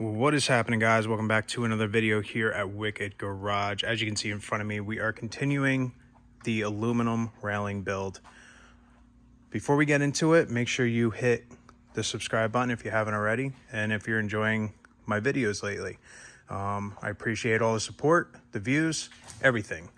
What is happening, guys? Welcome back to another video here at Wicked Garage. As you can see in front of me, we are continuing the aluminum railing build. Before we get into it, make sure you hit the subscribe button if you haven't already, and if you're enjoying my videos lately. I appreciate all the support, the views, everything.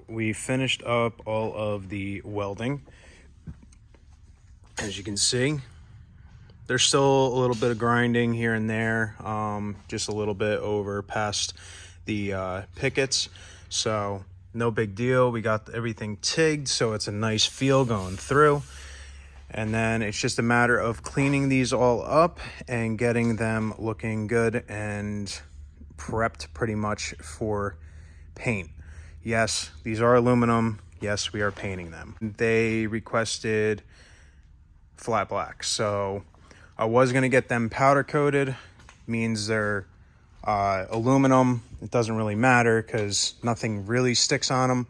We finished up all of the welding. As you can see, there's still a little bit of grinding here and there, just a little bit over past the pickets, so no big deal. We got everything tigged, so it's a nice feel going through, and then it's just a matter of cleaning these all up and getting them looking good and prepped pretty much for paint. Yes, these are aluminum. Yes, we are painting them. They requested flat black, so I was gonna get them powder coated. Means they're aluminum. It doesn't really matter because nothing really sticks on them.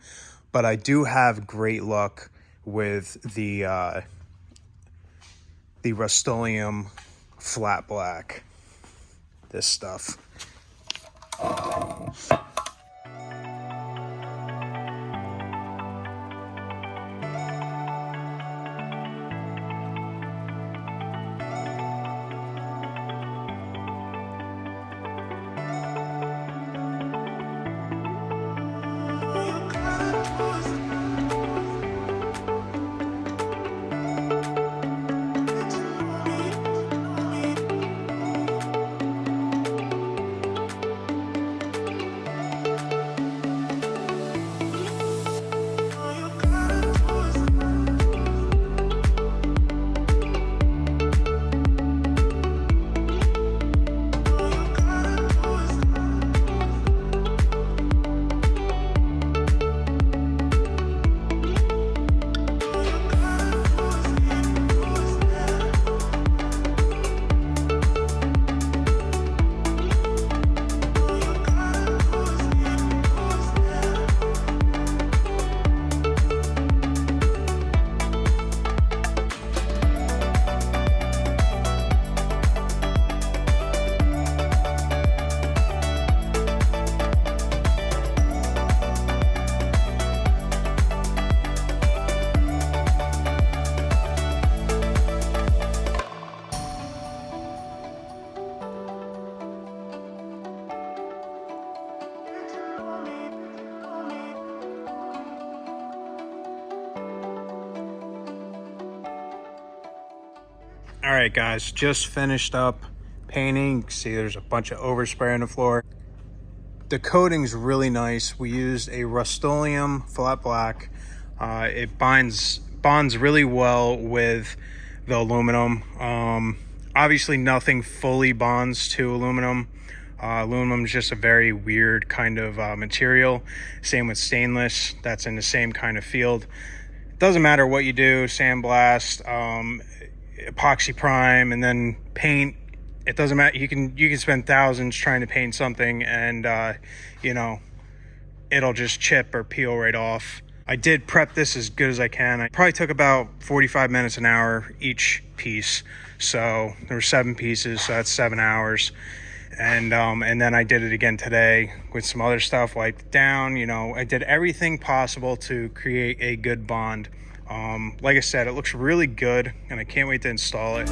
But I do have great luck with the Rust-Oleum flat black. This stuff. All right, guys, just finished up painting. You can see there's a bunch of overspray on the floor. The coating's really nice. We used a Rust-Oleum flat black. It bonds really well with the aluminum. Obviously nothing fully bonds to aluminum. Aluminum is just a very weird kind of material. Same with stainless, that's in the same kind of field. It doesn't matter what you do, sandblast, epoxy prime, and then paint. It doesn't matter. You can spend thousands trying to paint something, and you know, it'll just chip or peel right off. I did prep this as good as I can. I probably took about 45 minutes, an hour each piece. So there were 7 pieces, so that's 7 hours. And then I did it again today with some other stuff, wiped it down. You know, I did everything possible to create a good bond. Like I said, it looks really good, and I can't wait to install it.